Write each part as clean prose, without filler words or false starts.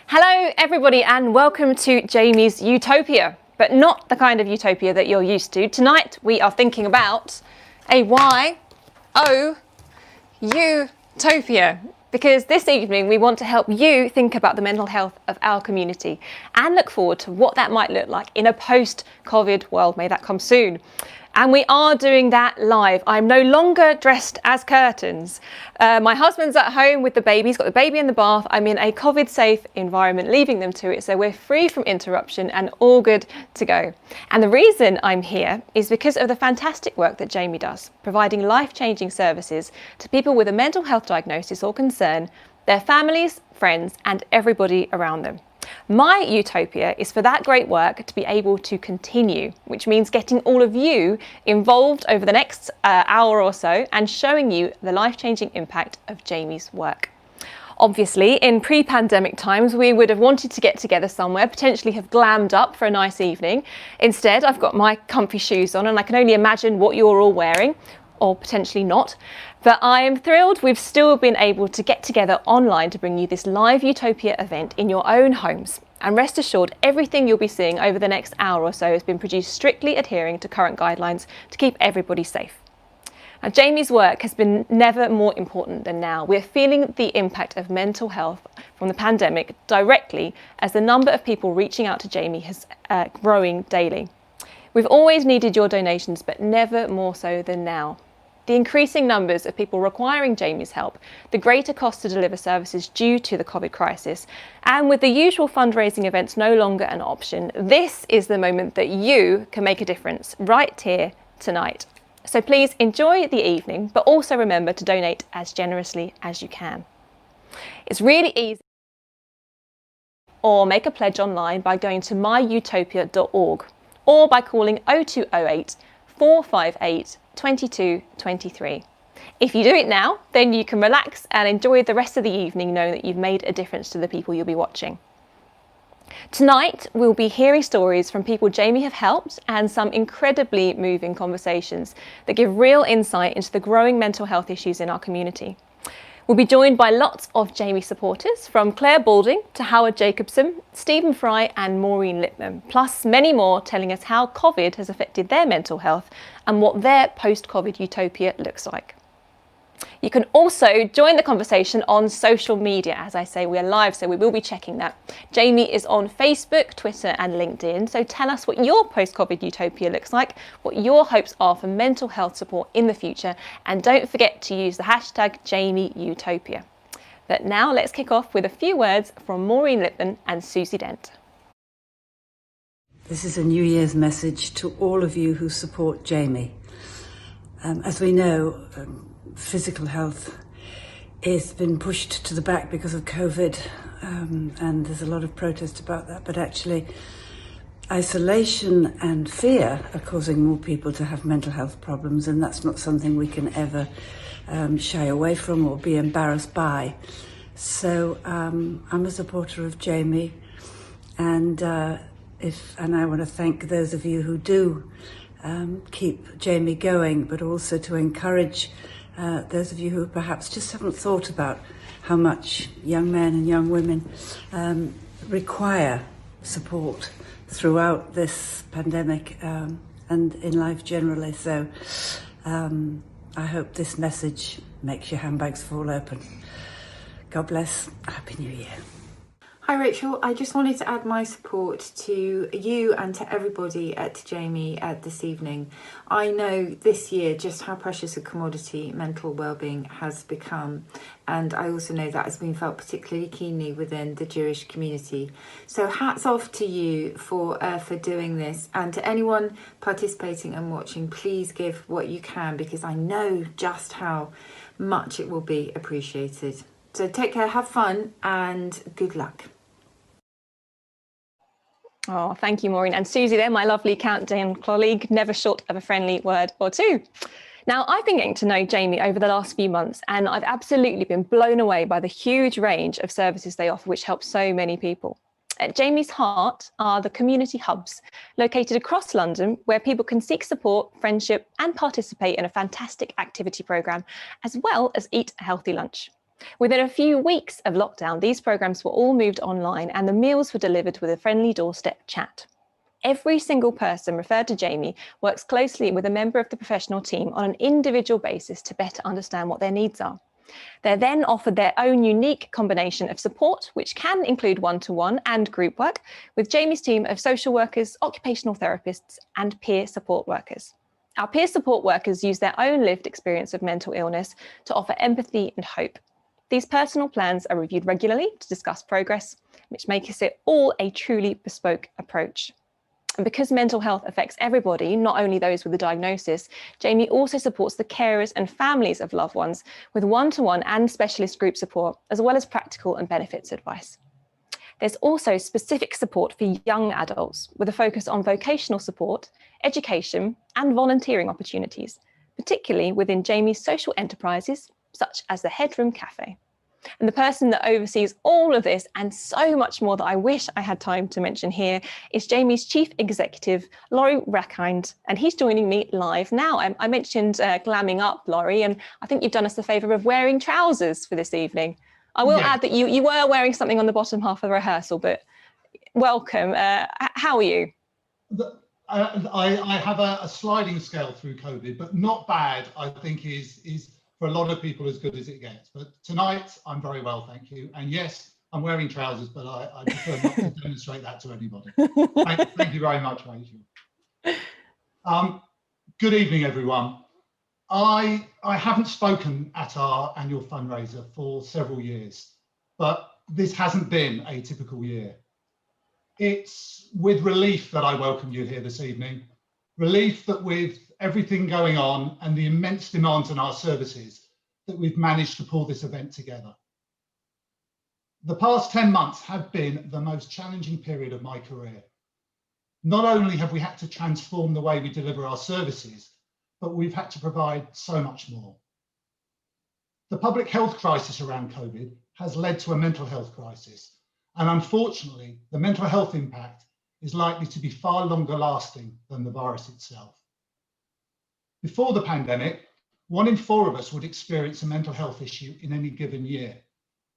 Hello everybody and welcome to Jamie's Utopia, but not the kind of utopia that you're used to. Tonight we are thinking about a Utopia, because this evening we want to help you think about the mental health of our community and look forward to what that might look like in a post-COVID world. May that come soon. And we are doing that live. I'm no longer dressed as curtains. My husband's at home with the baby. He's got the baby in the bath. I'm in a COVID-safe environment, leaving them to it. So we're free from interruption and all good to go. And the reason I'm here is because of the fantastic work that Jamie does, providing life-changing services to people with a mental health diagnosis or concern, their families, friends, and everybody around them. My utopia is for that great work to be able to continue, which means getting all of you involved over the next hour or so and showing you the life-changing impact of Jamie's work. Obviously, in pre-pandemic times, we would have wanted to get together somewhere, potentially have glammed up for a nice evening. Instead, I've got my comfy shoes on and I can only imagine what you're all wearing, or potentially not. But I am thrilled we've still been able to get together online to bring you this live Utopia event in your own homes. And rest assured, everything you'll be seeing over the next hour or so has been produced strictly adhering to current guidelines to keep everybody safe. Now, Jamie's work has been never more important than now. We're feeling the impact of mental health from the pandemic directly as the number of people reaching out to Jamie has growing daily. We've always needed your donations, but never more so than now. The increasing numbers of people requiring Jamie's help, the greater cost to deliver services due to the COVID crisis, and with the usual fundraising events no longer an option, this is the moment that you can make a difference right here tonight. So please enjoy the evening, but also remember to donate as generously as you can. It's really easy, or make a pledge online by going to myutopia.org or by calling 0208 458 2223. If you do it now, then you can relax and enjoy the rest of the evening knowing that you've made a difference to the people you'll be watching. Tonight, we'll be hearing stories from people Jamie have helped and some incredibly moving conversations that give real insight into the growing mental health issues in our community. We'll be joined by lots of Jamie supporters, from Claire Balding to Howard Jacobson, Stephen Fry and Maureen Lipman, plus many more telling us how COVID has affected their mental health and what their post-COVID utopia looks like. You can also join the conversation on social media. As I say, we're live, so we will be checking that. Jamie is on Facebook, Twitter and LinkedIn, so tell us what your post-COVID utopia looks like, what your hopes are for mental health support in the future, and don't forget to use the hashtag JamieUtopia. But now let's kick off with a few words from Maureen Lipman and Susie Dent. This is a New Year's message to all of you who support Jamie. As we know, physical health has been pushed to the back because of COVID, and there's a lot of protest about that, but actually isolation and fear are causing more people to have mental health problems, and that's not something we can ever shy away from or be embarrassed by. So I'm a supporter of Jamie, and I want to thank those of you who do keep Jamie going, but also to encourage those of you who perhaps just haven't thought about how much young men and young women require support throughout this pandemic and in life generally. So I hope this message makes your handbags fall open. God bless. Happy New Year. Hi Rachel, I just wanted to add my support to you and to everybody at Jamie this evening. I know this year just how precious a commodity mental wellbeing has become, and I also know that has been felt particularly keenly within the Jewish community. So hats off to you for doing this, and to anyone participating and watching, please give what you can, because I know just how much it will be appreciated. So take care, have fun, and good luck. Oh, thank you, Maureen. And Susie there, my lovely countdown colleague, never short of a friendly word or two. Now, I've been getting to know Jamie over the last few months, and I've absolutely been blown away by the huge range of services they offer, which help so many people. At Jamie's heart are the community hubs, located across London, where people can seek support, friendship, and participate in a fantastic activity programme, as well as eat a healthy lunch. Within a few weeks of lockdown, these programmes were all moved online and the meals were delivered with a friendly doorstep chat. Every single person referred to Jamie works closely with a member of the professional team on an individual basis to better understand what their needs are. They're then offered their own unique combination of support, which can include one-to-one and group work, with Jamie's team of social workers, occupational therapists, and peer support workers. Our peer support workers use their own lived experience of mental illness to offer empathy and hope. These personal plans are reviewed regularly to discuss progress, which makes it all a truly bespoke approach. And because mental health affects everybody, not only those with a diagnosis, Jamie also supports the carers and families of loved ones with one-to-one and specialist group support, as well as practical and benefits advice. There's also specific support for young adults with a focus on vocational support, education, and volunteering opportunities, particularly within Jamie's social enterprises, such as the Headroom Cafe. And the person that oversees all of this and so much more that I wish I had time to mention here is Jamie's Chief Executive, Laurie Rackhind, and he's joining me live now. I mentioned glamming up, Laurie, and I think you've done us the favour of wearing trousers for this evening. I will add that you were wearing something on the bottom half of the rehearsal, but welcome. How are you? I have a sliding scale through COVID, but not bad, I think is for a lot of people as good as it gets. But tonight, I'm very well, thank you. And yes, I'm wearing trousers, but I prefer not to demonstrate that to anybody. Thank you very much, Rachel. Good evening, everyone. I haven't spoken at our annual fundraiser for several years, but this hasn't been a typical year. It's with relief that I welcome you here this evening. Relief that with everything going on and the immense demands on our services, that we've managed to pull this event together. The past 10 months have been the most challenging period of my career. Not only have we had to transform the way we deliver our services, but we've had to provide so much more. The public health crisis around COVID has led to a mental health crisis. And unfortunately, the mental health impact is likely to be far longer lasting than the virus itself. Before the pandemic, 1 in 4 of us would experience a mental health issue in any given year.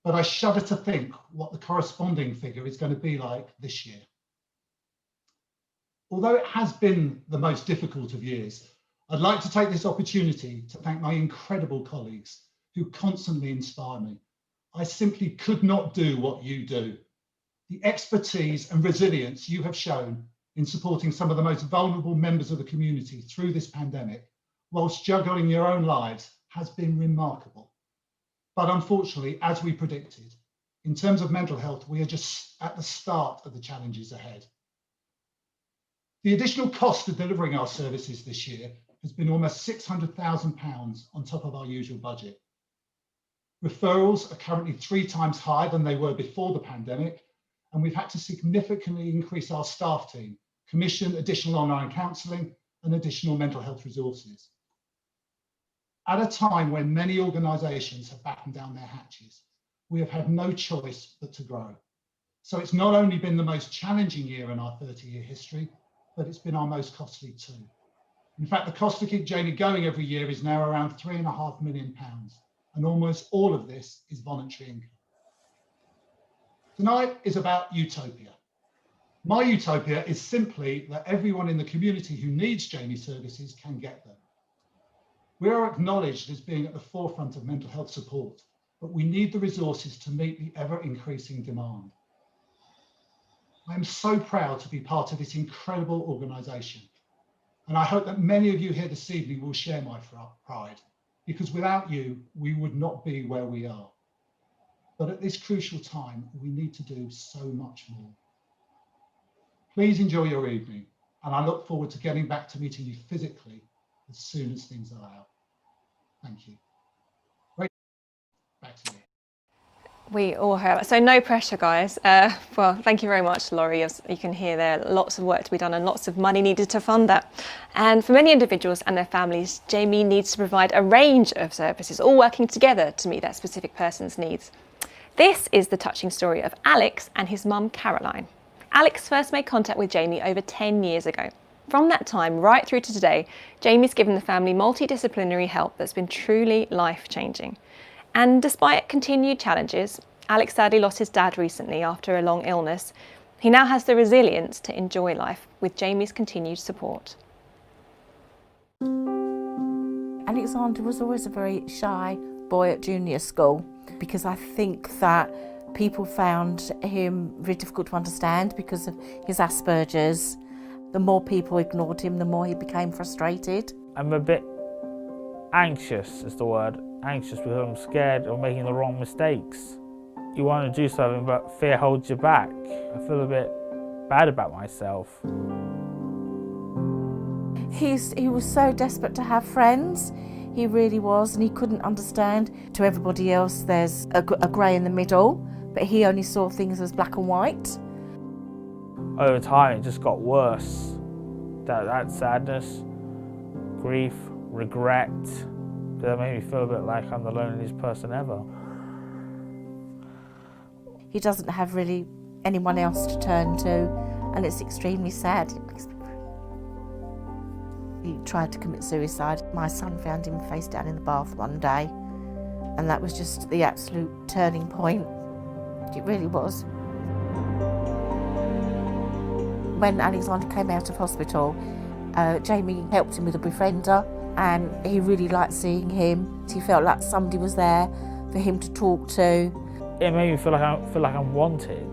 But I shudder to think what the corresponding figure is going to be like this year. Although it has been the most difficult of years, I'd like to take this opportunity to thank my incredible colleagues who constantly inspire me. I simply could not do what you do. The expertise and resilience you have shown in supporting some of the most vulnerable members of the community through this pandemic, whilst juggling your own lives, has been remarkable. But unfortunately, as we predicted, in terms of mental health, we are just at the start of the challenges ahead. The additional cost of delivering our services this year has been almost £600,000 on top of our usual budget. Referrals are currently 3 times higher than they were before the pandemic, and we've had to significantly increase our staff team, commission additional online counselling and additional mental health resources. At a time when many organisations have battened down their hatches, we have had no choice but to grow. So it's not only been the most challenging year in our 30-year history, but it's been our most costly too. In fact, the cost to keep Jamie going every year is now around £3.5 million, and almost all of this is voluntary income. Tonight is about Youtopia. My Utopia is simply that everyone in the community who needs Jamie's services can get them. We are acknowledged as being at the forefront of mental health support, but we need the resources to meet the ever-increasing demand. I am so proud to be part of this incredible organisation, and I hope that many of you here this evening will share my pride, because without you, we would not be where we are. But at this crucial time, we need to do so much more. Please enjoy your evening, and I look forward to getting back to meeting you physically as soon as things allow. Thank you. Great. Back to you. We all heard. So no pressure, guys. Well, thank you very much, Laurie. As you can hear, there are lots of work to be done and lots of money needed to fund that. And for many individuals and their families, Jamie needs to provide a range of services, all working together to meet that specific person's needs. This is the touching story of Alex and his mum, Caroline. Alex first made contact with Jamie over 10 years ago. From that time right through to today, Jamie's given the family multidisciplinary help that's been truly life-changing. And despite continued challenges, Alex sadly lost his dad recently after a long illness. He now has the resilience to enjoy life with Jamie's continued support. Alexander was always a very shy boy at junior school because I think that people found him very difficult to understand because of his Asperger's. The more people ignored him, the more he became frustrated. I'm a bit anxious, is the word. Anxious because I'm scared of making the wrong mistakes. You want to do something, but fear holds you back. I feel a bit bad about myself. He was so desperate to have friends. He really was, and he couldn't understand. To everybody else, there's a grey in the middle, but he only saw things as black and white. Over time, it just got worse. That sadness, grief, regret, that made me feel a bit like I'm the loneliest person ever. He doesn't have really anyone else to turn to, and it's extremely sad. He tried to commit suicide. My son found him face down in the bath one day, and that was just the absolute turning point. It really was. When Alexander came out of hospital, Jamie helped him with a befriender, and he really liked seeing him. He felt like somebody was there for him to talk to. It made me feel like I'm wanted,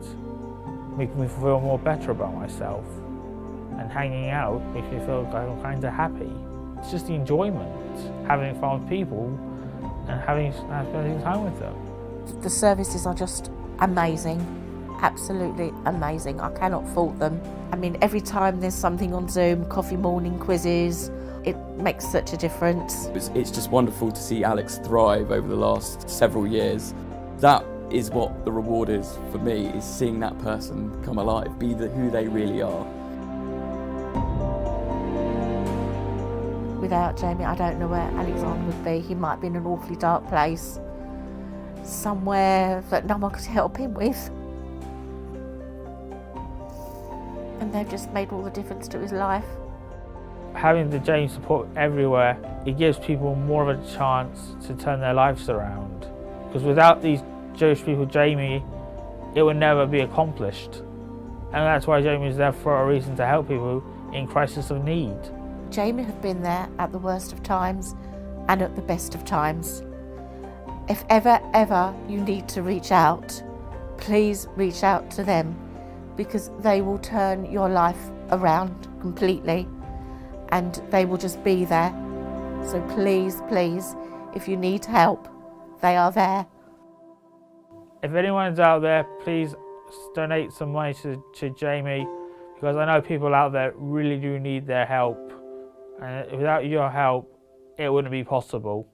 making me feel more better about myself. And hanging out makes me feel like I'm kind of happy. It's just the enjoyment, having fun with people and spending time with them. The services are just amazing, absolutely amazing. I cannot fault them. I mean, every time there's something on Zoom, coffee morning quizzes, it makes such a difference. It's just wonderful to see Alex thrive over the last several years. That is what the reward is for me, is seeing that person come alive, be who they really are. Without Jamie, I don't know where Alexander would be. He might be in an awfully dark place, somewhere that no one could help him with. And they've just made all the difference to his life. Having the Jamie support everywhere, it gives people more of a chance to turn their lives around. Because without these Jewish people, Jamie, it would never be accomplished. And that's why Jamie is there for a reason, to help people in crisis of need. Jamie had been there at the worst of times and at the best of times. If ever you need to reach out, please reach out to them, because they will turn your life around completely and they will just be there. So please, if you need help, they are there. If anyone's out there, please donate some money to Jamie, because I know people out there really do need their help, and without your help it wouldn't be possible.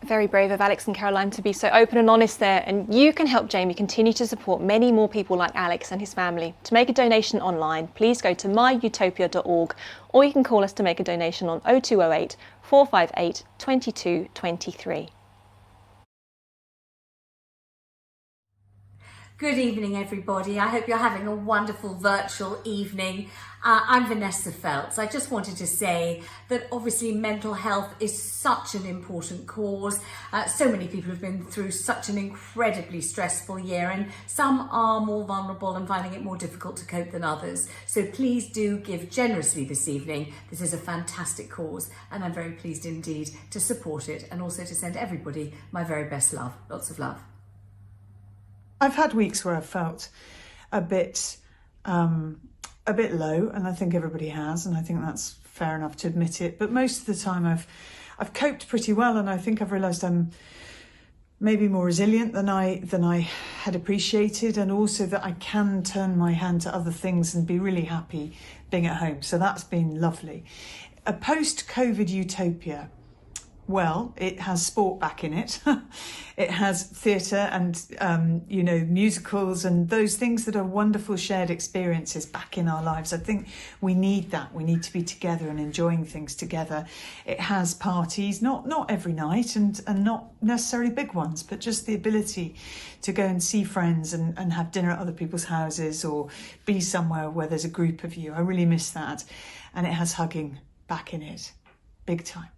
Very brave of Alex and Caroline to be so open and honest there, and you can help Jamie continue to support many more people like Alex and his family. To make a donation online, please go to myutopia.org, or you can call us to make a donation on 0208 458 2223. Good evening, everybody. I hope you're having a wonderful virtual evening. I'm Vanessa Feltz. I just wanted to say that obviously mental health is such an important cause. So many people have been through such an incredibly stressful year, and some are more vulnerable and finding it more difficult to cope than others. So please do give generously this evening. This is a fantastic cause, and I'm very pleased indeed to support it, and also to send everybody my very best love. Lots of love. I've had weeks where I've felt a bit low, and I think everybody has, and I think that's fair enough to admit it. But most of the time I've coped pretty well, and I think I've realised I'm maybe more resilient than I had appreciated, and also that I can turn my hand to other things and be really happy being at home. So that's been lovely. A post-COVID utopia. Well, it has sport back in it. It has theatre and, musicals and those things that are wonderful shared experiences back in our lives. I think we need that. We need to be together and enjoying things together. It has parties, not every night and not necessarily big ones, but just the ability to go and see friends and have dinner at other people's houses or be somewhere where there's a group of you. I really miss that. And it has hugging back in it, big time.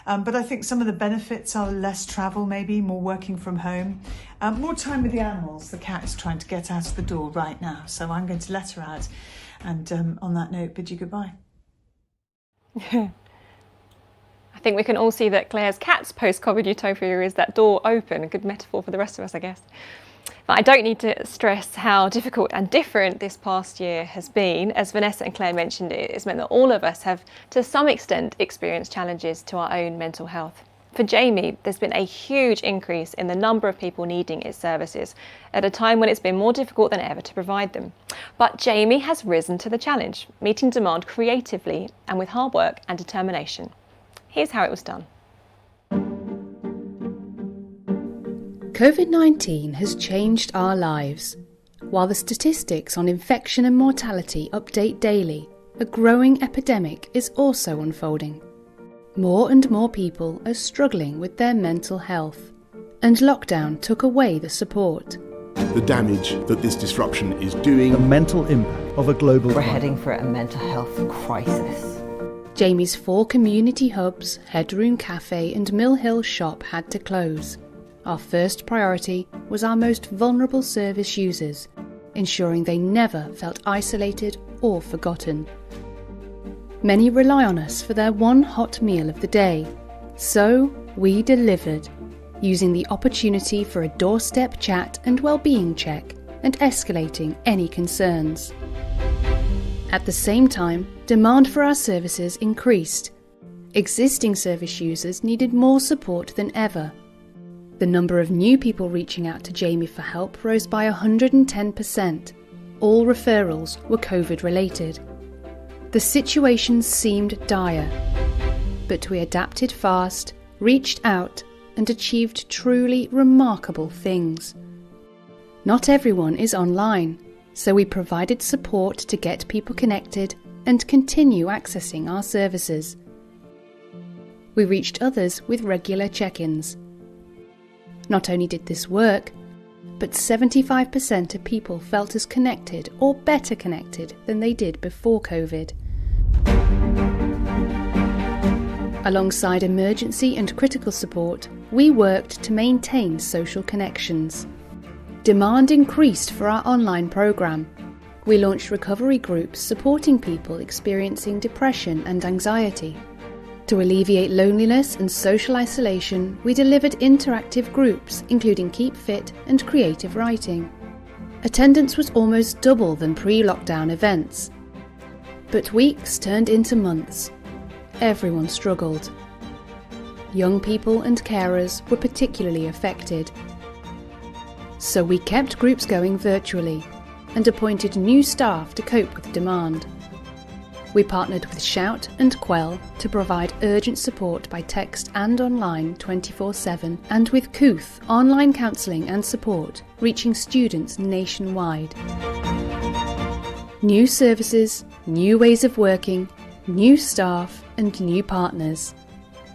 But I think some of the benefits are less travel, maybe more working from home, more time with the animals. The cat is trying to get out of the door right now, so I'm going to let her out. And on that note, bid you goodbye. I think we can all see that Claire's cat's post-COVID utopia is that door open, a good metaphor for the rest of us, I guess. But I don't need to stress how difficult and different this past year has been. As Vanessa and Claire mentioned, it has meant that all of us have, to some extent, experienced challenges to our own mental health. For Jamie, there's been a huge increase in the number of people needing its services at a time when it's been more difficult than ever to provide them. But Jamie has risen to the challenge, meeting demand creatively and with hard work and determination. Here's how it was done. COVID-19 has changed our lives. While the statistics on infection and mortality update daily, a growing epidemic is also unfolding. More and more people are struggling with their mental health, and lockdown took away the support. The damage that this disruption is doing. The mental impact of a global We're heading for a mental health crisis. Jamie's 4 community hubs, Headroom Cafe and Mill Hill Shop had to close. Our first priority was our most vulnerable service users, ensuring they never felt isolated or forgotten. Many rely on us for their one hot meal of the day, so we delivered, using the opportunity for a doorstep chat and well-being check and escalating any concerns. At the same time, demand for our services increased. Existing service users needed more support than ever. The number of new people reaching out to Jamie for help rose by 110%. All referrals were COVID-related. The situation seemed dire, but we adapted fast, reached out, and achieved truly remarkable things. Not everyone is online, so we provided support to get people connected and continue accessing our services. We reached others with regular check-ins. Not only did this work, but 75% of people felt as connected or better connected than they did before COVID. Alongside emergency and critical support, we worked to maintain social connections. Demand increased for our online programme. We launched recovery groups supporting people experiencing depression and anxiety. To alleviate loneliness and social isolation, we delivered interactive groups including Keep Fit and creative writing. Attendance was almost double than pre-lockdown events. But weeks turned into months. Everyone struggled. Young people and carers were particularly affected. So we kept groups going virtually and appointed new staff to cope with demand. We partnered with Shout and Quell to provide urgent support by text and online 24/7, and with Kooth online counselling and support reaching students nationwide. New services, new ways of working, new staff and new partners.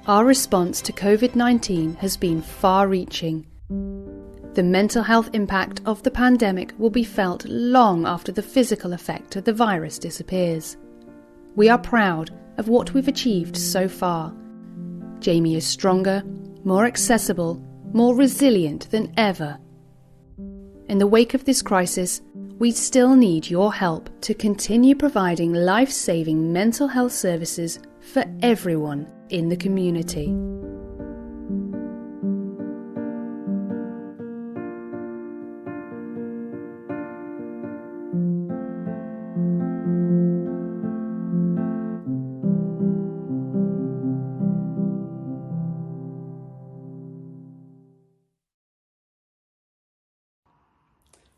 Our response to COVID-19 has been far-reaching. The mental health impact of the pandemic will be felt long after the physical effect of the virus disappears. We are proud of what we've achieved so far. Jamie is stronger, more accessible, more resilient than ever. In the wake of this crisis, we still need your help to continue providing life-saving mental health services for everyone in the community.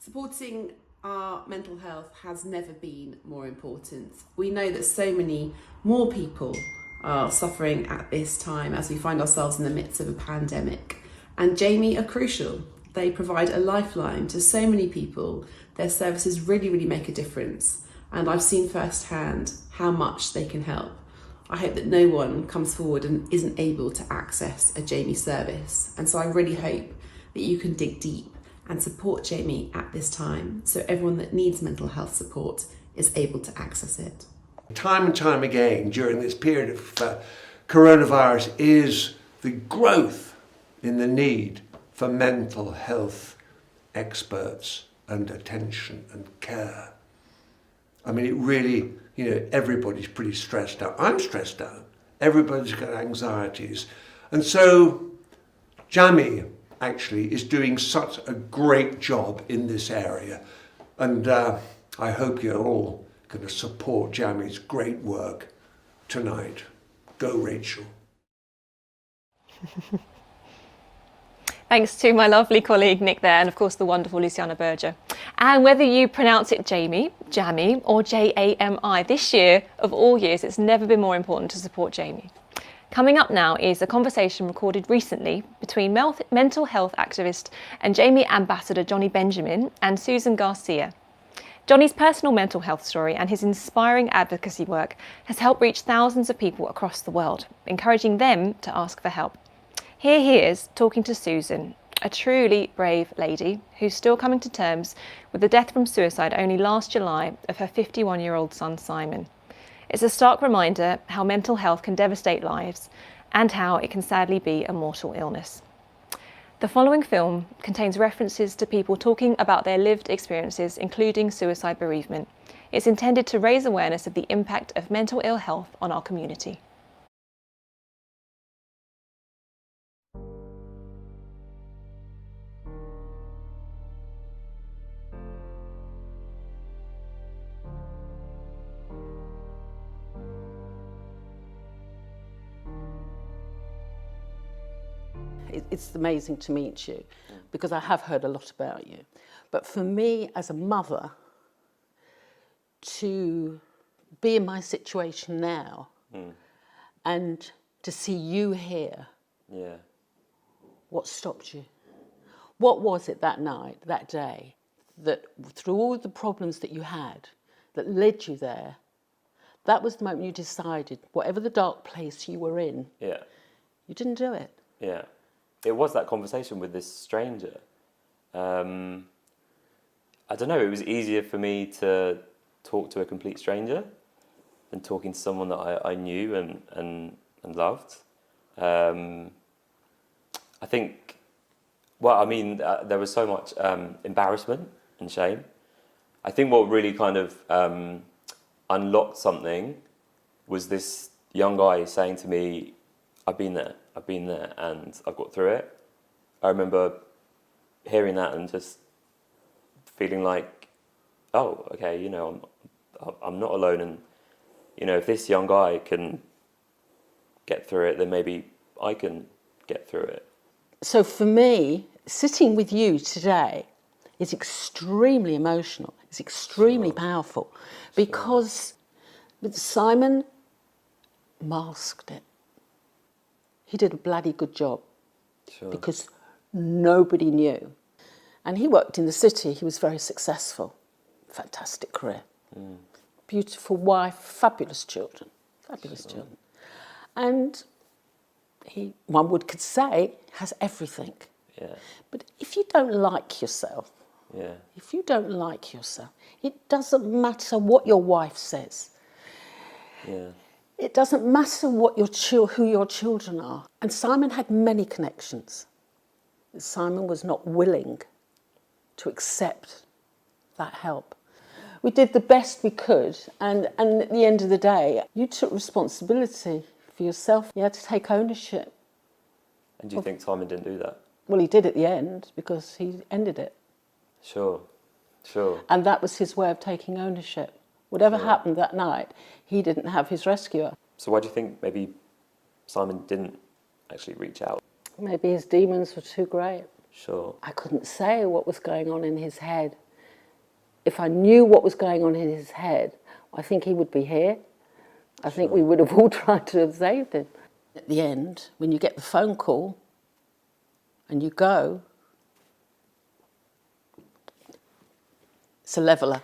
Supporting our mental health has never been more important. We know that so many more people are suffering at this time as we find ourselves in the midst of a pandemic. And Jamie are crucial. They provide a lifeline to so many people. Their services really make a difference. And I've seen firsthand how much they can help. I hope that no one comes forward and isn't able to access a Jamie service. And so I really hope that you can dig deep and support Jamie at this time, so everyone that needs mental health support is able to access it. Time and time again during this period of coronavirus is the growth in the need for mental health experts and attention and care. I mean, it really, everybody's pretty stressed out. I'm stressed out. Everybody's got anxieties. And so Jamie actually is doing such a great job in this area, and I hope you're all going to support Jamie's great work tonight. Go Rachel. Thanks to my lovely colleague Nick there, and of course the wonderful Luciana Berger. And whether you pronounce it Jamie, Jammy or Jami, this year of all years it's never been more important to support Jamie. Coming up now is a conversation recorded recently between mental health activist and Jamie ambassador Johnny Benjamin and Susan Garcia. Johnny's personal mental health story and his inspiring advocacy work has helped reach thousands of people across the world, encouraging them to ask for help. Here he is talking to Susan, a truly brave lady who's still coming to terms with the death from suicide only last July of her 51-year-old son Simon. It's a stark reminder how mental health can devastate lives and how it can sadly be a mortal illness. The following film contains references to people talking about their lived experiences, including suicide bereavement. It's intended to raise awareness of the impact of mental ill health on our community. It's amazing to meet you because I have heard a lot about you. But for me as a mother, to be in my situation now and to see you here, what stopped you? What was it that night, that day, that through all the problems that you had, that led you there, that was the moment you decided, whatever the dark place you were in, you didn't do it. Yeah. It was that conversation with this stranger. I don't know, it was easier for me to talk to a complete stranger than talking to someone that I knew and loved. I think Well, I mean, there was so much embarrassment and shame. I think what really kind of unlocked something was this young guy saying to me, I've been there, and I've got through it. I remember hearing that and just feeling like, oh, okay, you know, I'm not alone, and, you know, if this young guy can get through it, then maybe I can get through it. So for me, sitting with you today is extremely emotional. It's extremely powerful because with Simon masked it. He did a bloody good job because nobody knew. And he worked in the city. He was very successful. Fantastic career. Beautiful wife, fabulous children. Fabulous children. And he, one could say, has everything. Yeah. But if you don't like yourself, Yeah. if you don't like yourself, it doesn't matter what your wife says. Yeah. It doesn't matter what who your children are. And Simon had many connections. Simon was not willing to accept that help. We did the best we could, and at the end of the day, you took responsibility for yourself. You had to take ownership. And do you think Simon didn't do that? Well, he did at the end because he ended it. Sure. And that was his way of taking ownership. Whatever happened that night, he didn't have his rescuer. So why do you think maybe Simon didn't actually reach out? Maybe his demons were too great. Sure. I couldn't say what was going on in his head. If I knew what was going on in his head, I think he would be here. I think we would have all tried to have saved him. At the end, when you get the phone call and you go, it's a leveller.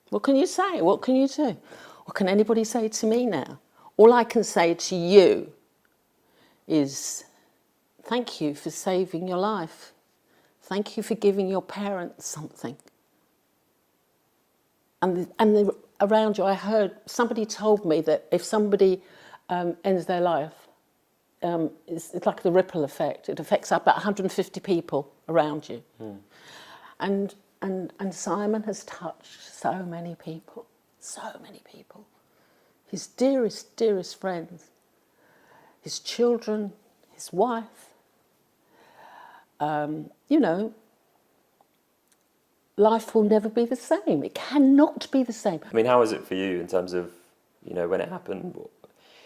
What can you say? What can you do? What can anybody say to me now? All I can say to you is thank you for saving your life. Thank you for giving your parents something. And around you, I heard, somebody told me that if somebody ends their life, it's like the ripple effect. It affects about 150 people around you. And Simon has touched so many people. His dearest, dearest friends, his children, his wife. You know, life will never be the same. It cannot be the same. I mean, how is it for you in terms of, you know, when it happened,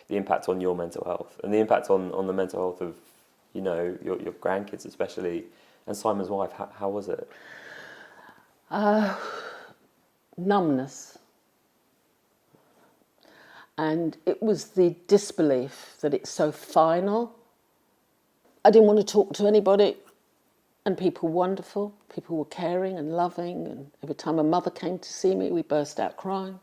the impact on your mental health and the impact on the mental health of, you know, your grandkids especially, and Simon's wife? How was it? Numbness. And it was the disbelief that it's so final. I didn't want to talk to anybody, and people were wonderful. People were caring and loving, and every time a mother came to see me, we burst out crying.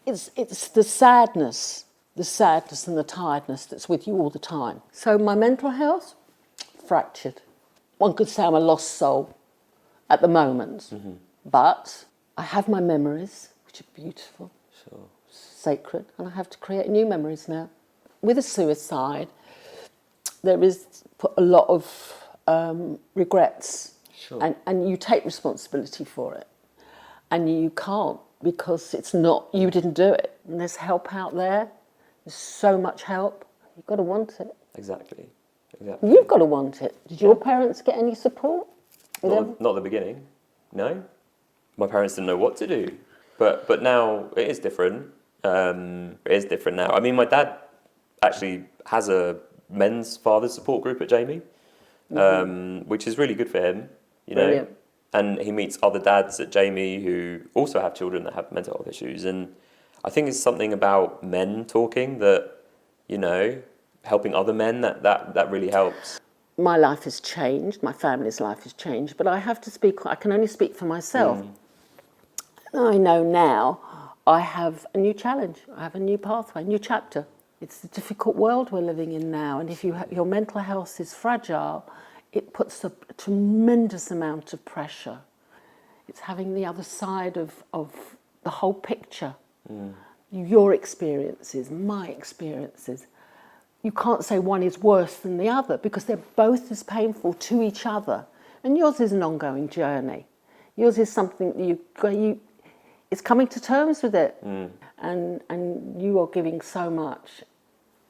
It's the sadness and the tiredness that's with you all the time. So my mental health, fractured. One could say I'm a lost soul at the moment, but I have my memories, which are beautiful, sacred, and I have to create new memories now. With a suicide, there is a lot of regrets, and you take responsibility for it, and you can't because it's not, you didn't do it. And there's help out there. There's so much help. You've got to want it. Exactly. You've got to want it. Did your parents get any support? Not at the beginning, no. My parents didn't know what to do, but now it is different. It is different now. I mean, my dad actually has a men's father support group at Jamie, which is really good for him, you know. Brilliant. And he meets other dads at Jamie who also have children that have mental health issues. And I think it's something about men talking that, you know, helping other men, that really helps. My life has changed, my family's life has changed, but I have to speak, I can only speak for myself. I know now I have a new challenge, I have a new pathway, a new chapter. It's the difficult world we're living in now, and if your mental health is fragile, it puts a tremendous amount of pressure. It's having the other side of the whole picture. Your experiences, my experiences, you can't say one is worse than the other because they're both as painful to each other. And yours is an ongoing journey. Yours is something that it's coming to terms with it. And you are giving so much.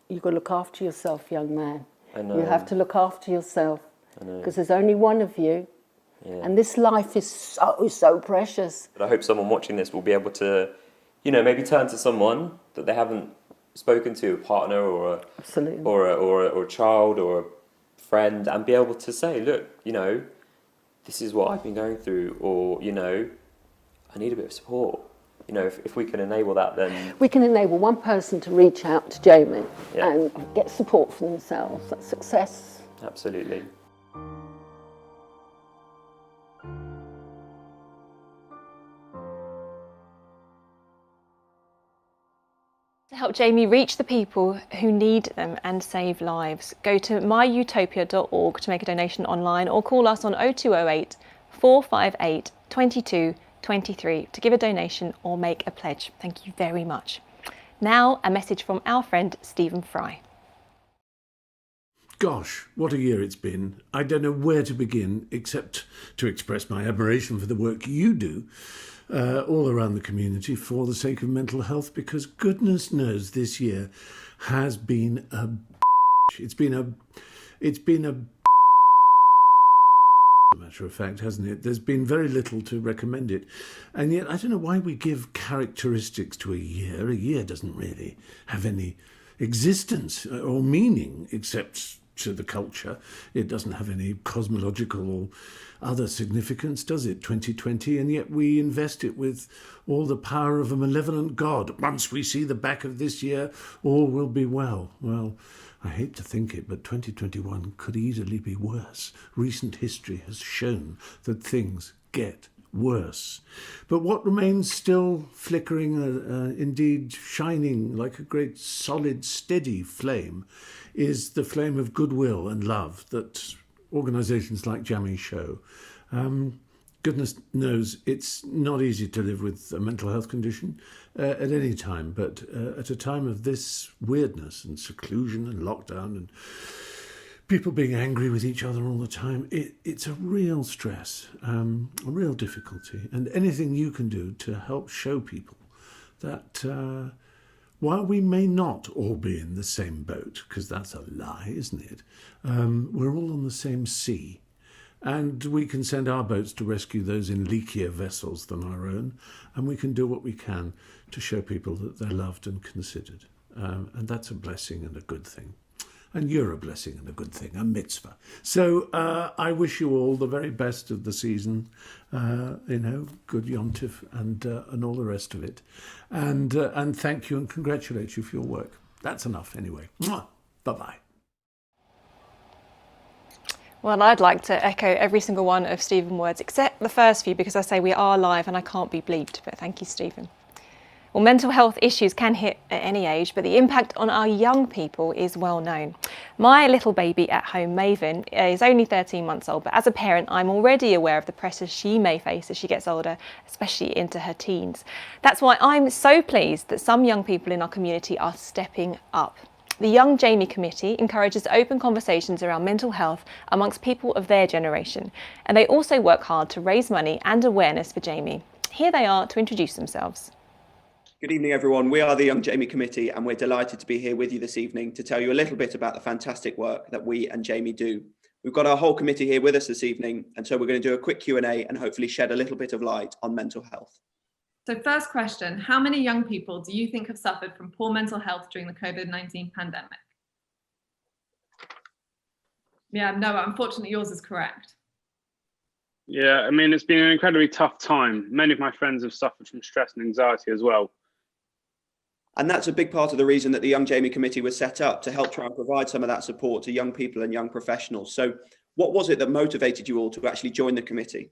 You've got to look after yourself, young man. I know. You have to look after yourself I know. because there's only one of you. Yeah. And this life is so precious. But I hope someone watching this will be able to, maybe turn to someone that they haven't spoken to, a partner or a child or a friend, and be able to say, look, this is what I've been going through, or I need a bit of support. If we can enable that, then we can enable one person to reach out to Jamie and get support for themselves. That's success. Absolutely. To help Jamie reach the people who need them and save lives, go to myutopia.org to make a donation online, or call us on 0208 458 22 23 to give a donation or make a pledge. Thank you very much. Now, a message from our friend Stephen Fry. Gosh, what a year it's been. I don't know where to begin except to express my admiration for the work you do all around the community for the sake of mental health, because goodness knows this year has been it's been a matter of fact, hasn't it? There's been very little to recommend it. And yet I don't know why we give characteristics to a year. A year doesn't really have any existence or meaning except to the culture. It doesn't have any cosmological or other significance, does it, 2020? And yet we invest it with all the power of a malevolent God. Once we see the back of this year, all will be well. Well, I hate to think it, but 2021 could easily be worse. Recent history has shown that things get worse. But what remains still flickering, indeed shining like a great solid, steady flame, is the flame of goodwill and love that organisations like Jamie show. Goodness knows it's not easy to live with a mental health condition at any time, but at a time of this weirdness and seclusion and lockdown and people being angry with each other all the time, it's a real stress, a real difficulty. And anything you can do to help show people that while we may not all be in the same boat, because that's a lie, isn't it? We're all on the same sea. And we can send our boats to rescue those in leakier vessels than our own. And we can do what we can to show people that they're loved and considered. And that's a blessing and a good thing. And you're a blessing and a good thing, a mitzvah. So I wish you all the very best of the season, good Yontif and all the rest of it. And thank you and congratulate you for your work. That's enough anyway. Mwah. Bye-bye. Well, I'd like to echo every single one of Stephen's words, except the first few, because I say we are live and I can't be bleeped, but thank you, Stephen. Well, mental health issues can hit at any age, but the impact on our young people is well known. My little baby at home, Maven, is only 13 months old, but as a parent, I'm already aware of the pressures she may face as she gets older, especially into her teens. That's why I'm so pleased that some young people in our community are stepping up. The Young Jamie Committee encourages open conversations around mental health amongst people of their generation, and they also work hard to raise money and awareness for Jamie. Here they are to introduce themselves. Good evening, everyone. We are the Young Jamie Committee, and we're delighted to be here with you this evening to tell you a little bit about the fantastic work that we and Jamie do. We've got our whole committee here with us this evening, and so we're going to do a quick Q&A and hopefully shed a little bit of light on mental health. So first question, how many young people do you think have suffered from poor mental health during the COVID-19 pandemic? Yeah, no, unfortunately yours is correct. Yeah, I mean, it's been an incredibly tough time. Many of my friends have suffered from stress and anxiety as well. And that's a big part of the reason that the Young Jamie Committee was set up, to help try and provide some of that support to young people and young professionals. So what was it that motivated you all to actually join the committee?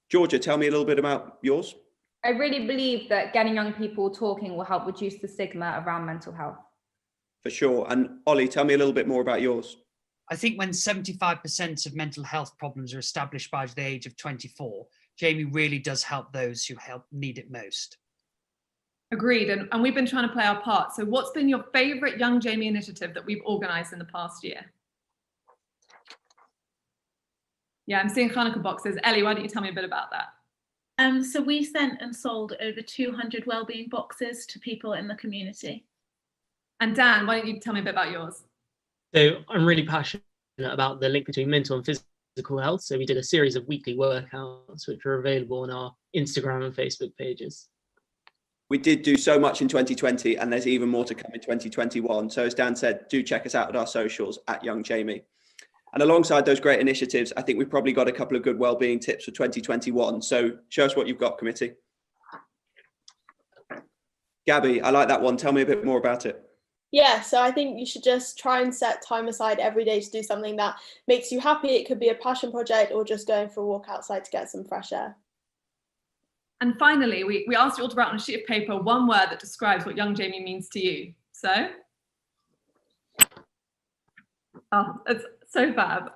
Georgia, tell me a little bit about yours. I really believe that getting young people talking will help reduce the stigma around mental health. For sure. And Ollie, tell me a little bit more about yours. I think when 75% of mental health problems are established by the age of 24, Jamie really does help those who need it most. Agreed, and we've been trying to play our part. So what's been your favourite Young Jamie initiative that we've organised in the past year? Yeah, I'm seeing Hanukkah boxes. Ellie, why don't you tell me a bit about that? So we sent and sold over 200 wellbeing boxes to people in the community. And Dan, why don't you tell me a bit about yours? So I'm really passionate about the link between mental and physical health. So we did a series of weekly workouts, which are available on our Instagram and Facebook pages. We did do so much in 2020, and there's even more to come in 2021. So as Dan said, do check us out at our socials at Young Jamie. And alongside those great initiatives, I think we've probably got a couple of good wellbeing tips for 2021. So show us what you've got, committee. Gabby, I like that one. Tell me a bit more about it. Yeah, so I think you should just try and set time aside every day to do something that makes you happy. It could be a passion project or just going for a walk outside to get some fresh air. And finally, we asked you all to write on a sheet of paper one word that describes what Young Jamie means to you. So, it's so fab.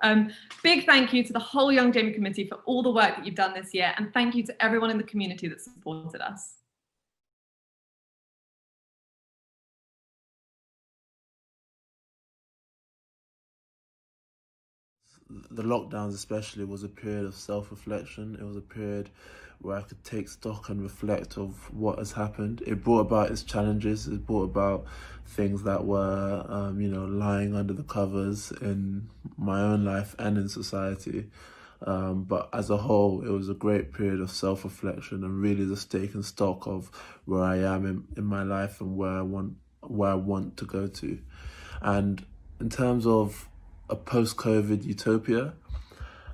Big thank you to the whole Young Jamie committee for all the work that you've done this year, and thank you to everyone in the community that supported us. The lockdowns especially was a period of self-reflection. It was a period where I could take stock and reflect of what has happened. It brought about its challenges. It brought about things that were, lying under the covers in my own life and in society. But as a whole, it was a great period of self-reflection and really just taking stock of where I am in my life and where I want to go to. And in terms of a post-COVID utopia,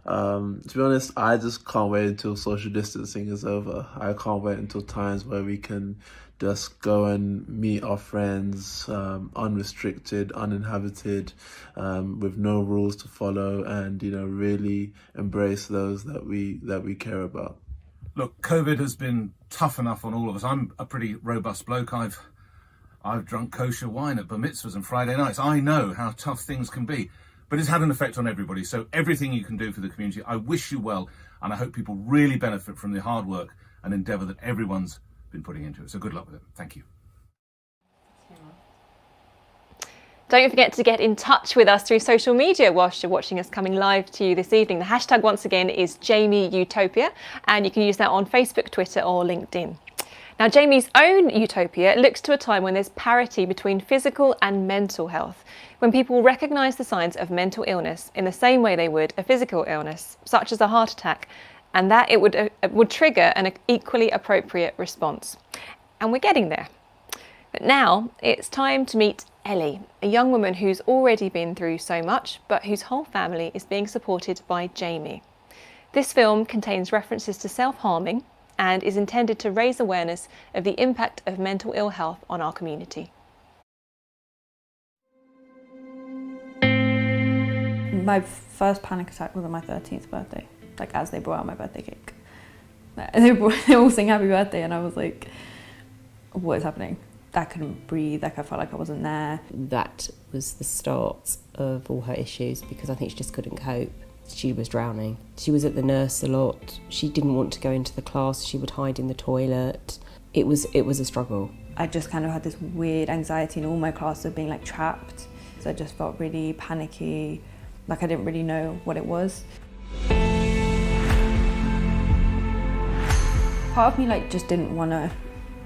to be honest, I just can't wait until social distancing is over. I can't wait until times where we can just go and meet our friends, unrestricted, uninhabited, with no rules to follow, and really embrace those that we care about. Look, COVID has been tough enough on all of us. I'm a pretty robust bloke. I've drunk kosher wine at bar mitzvahs and Friday nights. I know how tough things can be. But it's had an effect on everybody. So everything you can do for the community, I wish you well, and I hope people really benefit from the hard work and endeavour that everyone's been putting into it. So good luck with it. Thank you. Don't forget to get in touch with us through social media whilst you're watching us coming live to you this evening. The hashtag once again is JamieUtopia, and you can use that on Facebook, Twitter or LinkedIn. Now, Jamie's own utopia looks to a time when there's parity between physical and mental health, when people recognise the signs of mental illness in the same way they would a physical illness, such as a heart attack, and that it would trigger an equally appropriate response. And we're getting there. But now it's time to meet Ellie, a young woman who's already been through so much, but whose whole family is being supported by Jamie. This film contains references to self-harming and is intended to raise awareness of the impact of mental ill health on our community. My first panic attack was on my 13th birthday, like as they brought out my birthday cake. They all sing happy birthday and I was like, what is happening? I couldn't breathe, like I felt like I wasn't there. That was the start of all her issues because I think she just couldn't cope. She was drowning. She was at the nurse a lot. She didn't want to go into the class. She would hide in the toilet. It was a struggle. I just kind of had this weird anxiety in all my classes of being like trapped. So I just felt really panicky, like I didn't really know what it was. Part of me like just didn't want to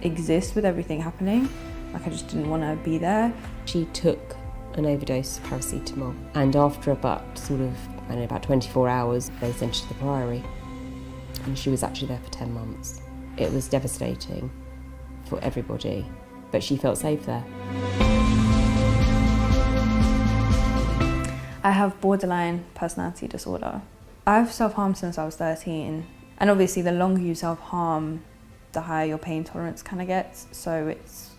exist with everything happening. Like I just didn't want to be there. She took an overdose of paracetamol, and after about 24 hours, they sent her to the Priory, and she was actually there for 10 months. It was devastating for everybody, but she felt safe there. I have borderline personality disorder. I've self-harmed since I was 13, and obviously the longer you self-harm, the higher your pain tolerance kind of gets. So it's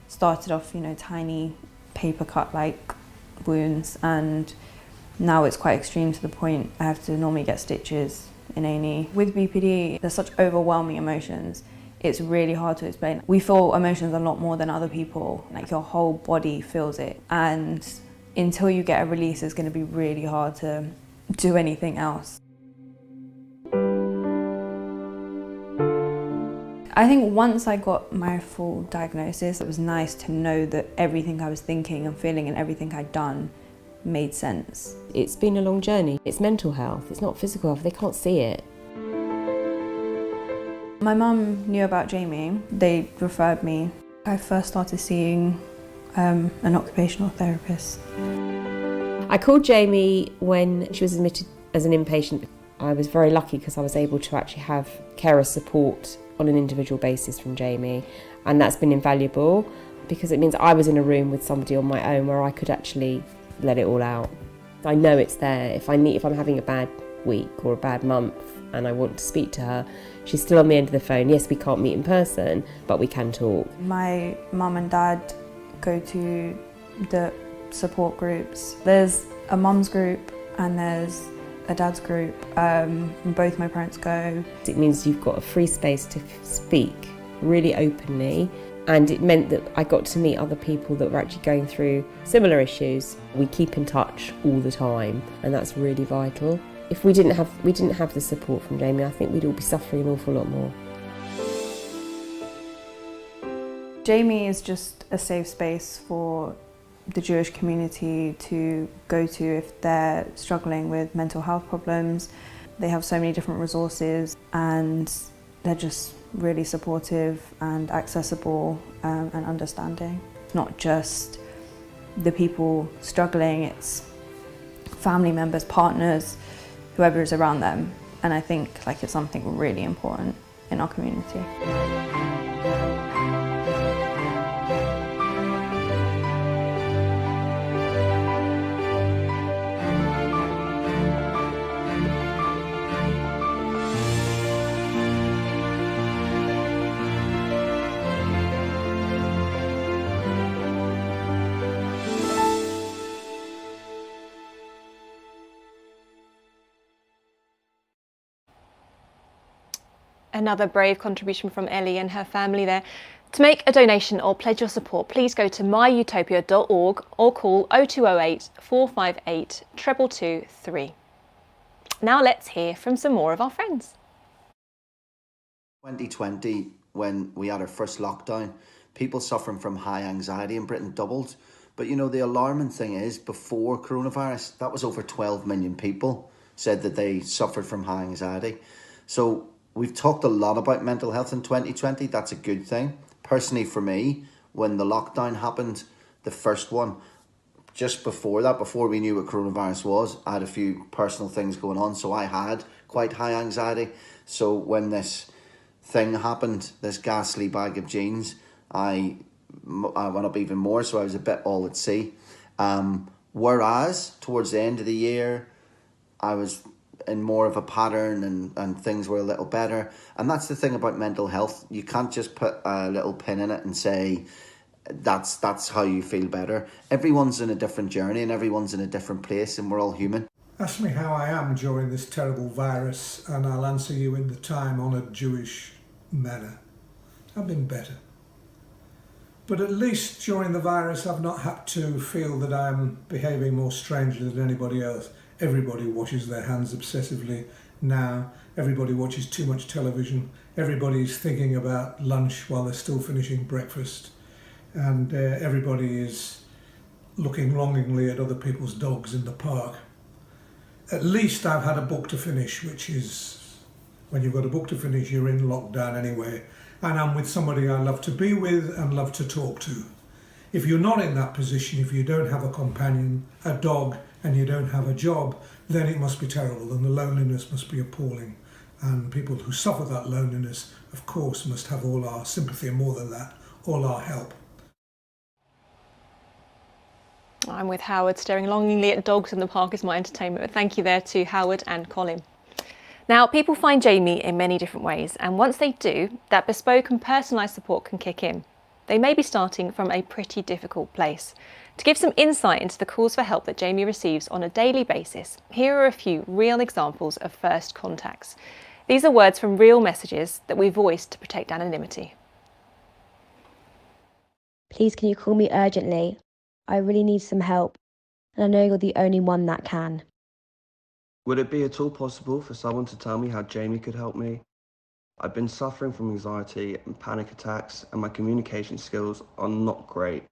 started off, tiny paper cut like wounds, and now it's quite extreme to the point I have to normally get stitches in A&E. With BPD, there's such overwhelming emotions. It's really hard to explain. We feel emotions a lot more than other people. Like your whole body feels it. And until you get a release, it's going to be really hard to do I think once I got my full diagnosis, it was nice to know that everything I was thinking and feeling and everything I'd done made sense. It's been a long journey. It's mental health, it's not physical health, they can't see it. My mum knew about Jamie. They referred me. I first started seeing an occupational therapist. I called Jamie when she was admitted as an inpatient. I was very lucky because I was able to actually have carer support on an individual basis from Jamie, and that's been invaluable because it means I was in a room with somebody on my own where I could actually let it all out. I know it's there. If I'm having a bad week or a bad month and I want to speak to her, she's still on the end of the phone. Yes, we can't meet in person, but we can talk. My mum and dad go to the support groups. There's a mum's group and there's a dad's group, and both my parents go. It means you've got a free space to speak really openly, and it meant that I got to meet other people that were actually going through similar issues. We keep in touch all the time, and that's really vital. If we didn't have the support from Jamie, I think we'd all be suffering an awful lot more. Jamie is just a safe space for the Jewish community to go to if they're struggling with mental health problems. They have so many different resources and they're just really supportive and accessible and understanding. Not just the people struggling, it's family members, partners, whoever is around them. And I think it's something really important in our community. Another brave contribution from Ellie and her family there. To make a donation or pledge your support, please go to myutopia.org or call 0208 458 2223. Now let's hear from some more of our friends. 2020, when we had our first lockdown, people suffering from high anxiety in Britain doubled. But you know, the alarming thing is, before coronavirus, that was over 12 million people said that they suffered from high anxiety. So we've talked a lot about mental health in 2020. That's a good thing. Personally, for me, when the lockdown happened, the first one, just before that, before we knew what coronavirus was, I had a few personal things going on. So I had quite high anxiety. So when this thing happened, this ghastly bag of jeans, I went up even more. So I was a bit all at sea. Whereas towards the end of the year, I was in more of a pattern and things were a little better. And that's the thing about mental health. You can't just put a little pin in it and say, that's how you feel better. Everyone's in a different journey and everyone's in a different place and we're all human. Ask me how I am during this terrible virus and I'll answer you in the time-honoured Jewish manner. I've been better. But at least during the virus I've not had to feel that I'm behaving more strangely than anybody else. Everybody washes their hands obsessively now. Everybody watches too much television. Everybody's thinking about lunch while they're still finishing breakfast. And everybody is looking longingly at other people's dogs in the park. At least I've had a book to finish, which is, when you've got a book to finish, you're in lockdown anyway. And I'm with somebody I love to be with and love to talk to. If you're not in that position, if you don't have a companion, a dog, and you don't have a job, then it must be terrible and the loneliness must be appalling. And people who suffer that loneliness, of course, must have all our sympathy and more than that, all our help. I'm with Howard, staring longingly at dogs in the park as my entertainment. But thank you there to Howard and Colin. Now, people find Jamie in many different ways, and once they do, that bespoke and personalised support can kick in. They may be starting from a pretty difficult place. To give some insight into the calls for help that Jamie receives on a daily basis, here are a few real examples of first contacts. These are words from real messages that we voiced to protect anonymity. Please, can you call me urgently? I really need some help, and I know you're the only one that can. Would it be at all possible for someone to tell me how Jamie could help me? I've been suffering from anxiety and panic attacks, and my communication skills are not great.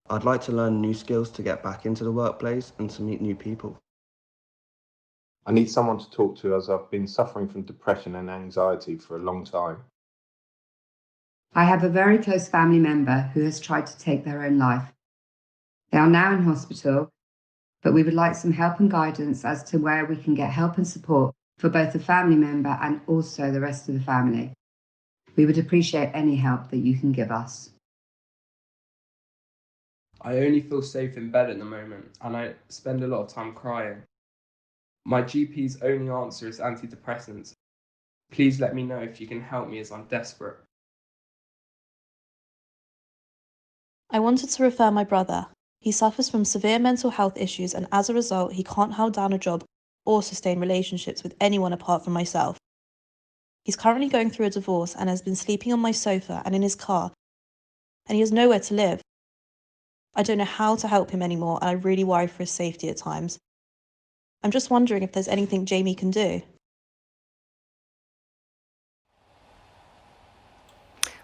I'd like to learn new skills to get back into the workplace and to meet new people. I need someone to talk to, as I've been suffering from depression and anxiety for a long time. I have a very close family member who has tried to take their own life. They are now in hospital, but we would like some help and guidance as to where we can get help and support for both the family member and also the rest of the family. We would appreciate any help that you can give us. I only feel safe in bed at the moment, and I spend a lot of time crying. My GP's only answer is antidepressants. Please let me know if you can help me, as I'm desperate. I wanted to refer my brother. He suffers from severe mental health issues, and as a result, he can't hold down a job or sustain relationships with anyone apart from myself. He's currently going through a divorce and has been sleeping on my sofa and in his car, and he has nowhere to live. I don't know how to help him anymore, and I really worry for his safety at times. I'm just wondering if there's anything Jamie can do.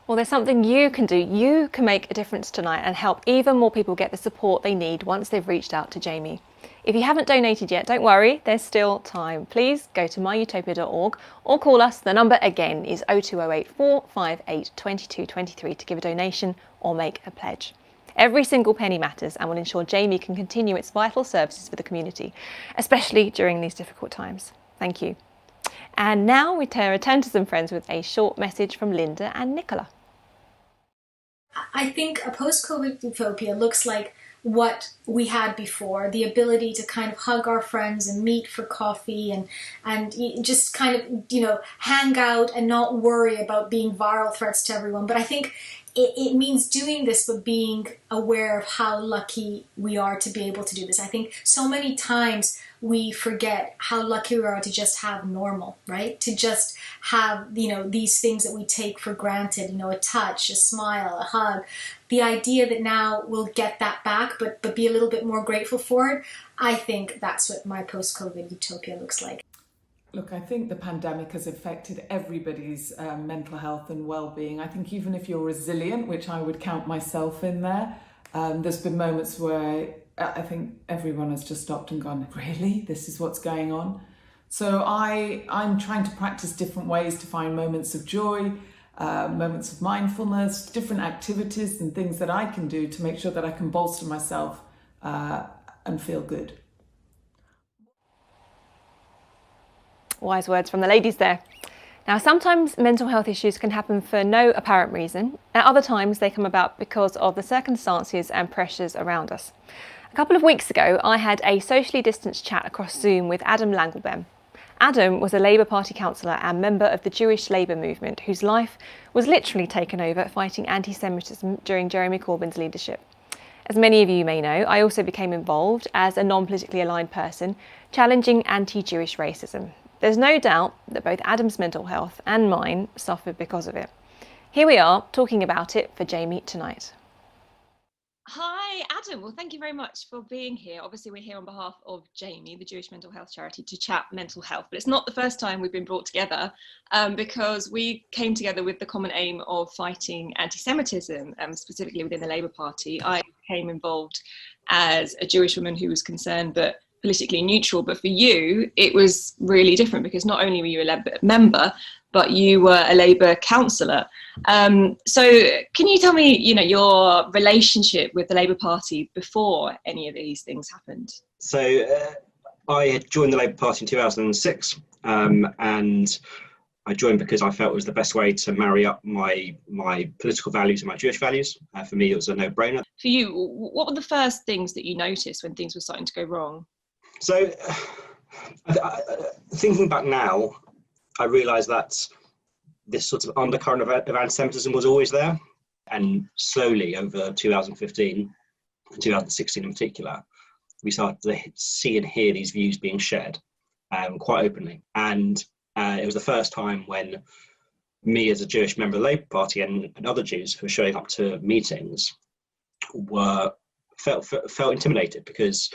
Well, there's something you can do. You can make a difference tonight and help even more people get the support they need once they've reached out to Jamie. If you haven't donated yet, don't worry, there's still time. Please go to myutopia.org or call us. The number again is 0208 458 2223 to give a donation or make a pledge. Every single penny matters and will ensure Jamie can continue its vital services for the community, especially during these difficult times. Thank you. And now we return to some friends with a short message from Linda and Nicola. I think a post-COVID utopia looks like what we had before, the ability to kind of hug our friends and meet for coffee and just kind of, hang out and not worry about being viral threats to everyone. But I think it means doing this, but being aware of how lucky we are to be able to do this. I think so many times we forget how lucky we are to just have normal, right? To just have, these things that we take for granted, a touch, a smile, a hug. The idea that now we'll get that back, but be a little bit more grateful for it, I think that's what my post-COVID utopia looks like. Look, I think the pandemic has affected everybody's mental health and well-being. I think even if you're resilient, which I would count myself in there, there's been moments where I think everyone has just stopped and gone, really? This is what's going on? So I'm trying to practice different ways to find moments of joy, moments of mindfulness, different activities and things that I can do to make sure that I can bolster myself and feel good. Wise words from the ladies there. Now, sometimes mental health issues can happen for no apparent reason. At other times, they come about because of the circumstances and pressures around us. A couple of weeks ago, I had a socially distanced chat across Zoom with Adam Langleben. Adam was a Labour Party councillor and member of the Jewish Labour movement, whose life was literally taken over fighting anti-Semitism during Jeremy Corbyn's leadership. As many of you may know, I also became involved as a non-politically aligned person, challenging anti-Jewish racism. There's no doubt that both Adam's mental health and mine suffered because of it. Here we are talking about it for Jamie tonight. Hi, Adam. Well, thank you very much for being here. Obviously, we're here on behalf of Jamie, the Jewish mental health charity, to chat mental health. But it's not the first time we've been brought together because we came together with the common aim of fighting anti-Semitism, specifically within the Labour Party. I became involved as a Jewish woman who was concerned but politically neutral. But for you, it was really different because not only were you a Labour member, but you were a Labour councillor. So can you tell me, your relationship with the Labour Party before any of these things happened? So I had joined the Labour Party in 2006, and I joined because I felt it was the best way to marry up my political values and my Jewish values. For me, it was a no-brainer. For you, what were the first things that you noticed when things were starting to go wrong? So thinking back now, I realised that this sort of undercurrent of anti-Semitism was always there. And slowly over 2015 and 2016 in particular, we started to see and hear these views being shared quite openly. And it was the first time when me as a Jewish member of the Labour Party and other Jews who were showing up to meetings felt intimidated because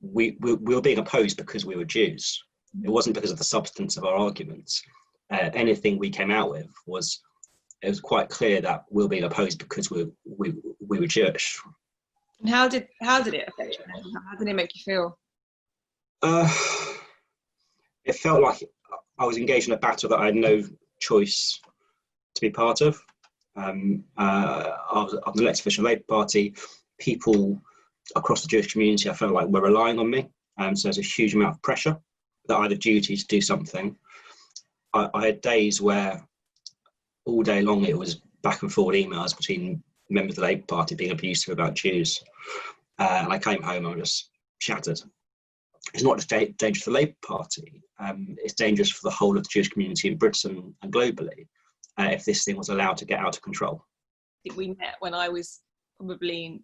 we were being opposed because we were Jews. It wasn't because of the substance of our arguments. anything we came out with was, it was quite clear that we were being opposed because we were Jewish. And how did it affect you? How did it make you feel? It felt like I was engaged in a battle that I had no choice to be part of. I was an elected official Labour Party. People across the Jewish community, I felt like, were relying on me. So there's a huge amount of pressure that I had a duty to do something. I had days where all day long it was back and forward emails between members of the Labour Party being abusive about Jews. And I came home and I was just shattered. It's not just dangerous for the Labour Party, it's dangerous for the whole of the Jewish community in Britain and globally if this thing was allowed to get out of control. We met when I was probably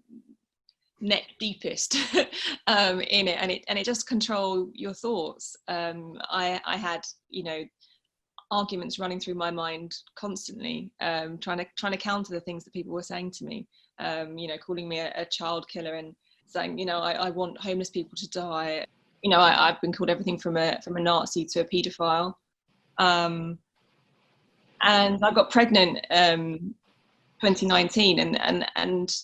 neck deepest in it, and it just controlled your thoughts. I had, arguments running through my mind constantly, trying to counter the things that people were saying to me, calling me a child killer and saying, I want homeless people to die. I've been called everything from a Nazi to a paedophile. And I got pregnant 2019, and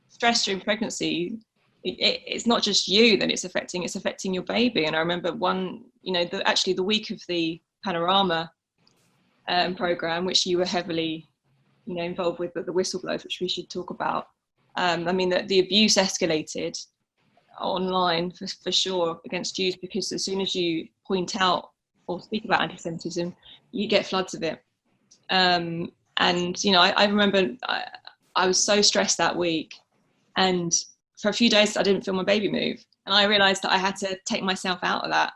stress during pregnancy, it's not just you that it's affecting your baby. And I remember the week of the Panorama program, which you were heavily involved with, but the whistleblowers, which we should talk about. The abuse escalated online for sure against Jews, because as soon as you point out or speak about anti-Semitism, you get floods of it. I remember I was so stressed that week, and for a few days I didn't feel my baby move, and I realized that I had to take myself out of that.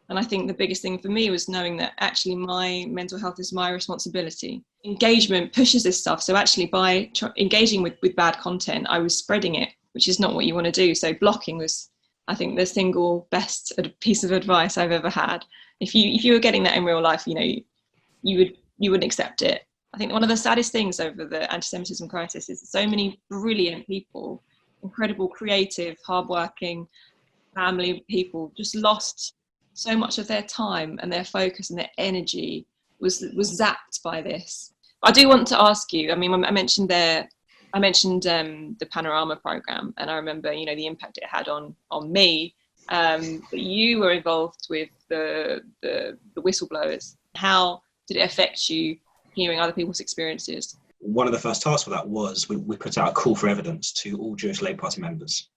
And I think the biggest thing for me was knowing that actually my mental health is my responsibility. Engagement pushes this stuff. So actually by engaging with bad content, I was spreading it, which is not what you want to do. So blocking was, I think, the single best piece of advice I've ever had. If you were getting that in real life, you wouldn't accept it. I think one of the saddest things over the anti-Semitism crisis is so many brilliant people, incredible, creative, hardworking, family people just lost so much of their time and their focus and their energy was zapped by this. I do want to ask you, I mentioned the Panorama program, and I remember, the impact it had on me. But you were involved with the whistleblowers. How did it affect you hearing other people's experiences? One of the first tasks for that was we put out a call for evidence to all Jewish Labour Party members.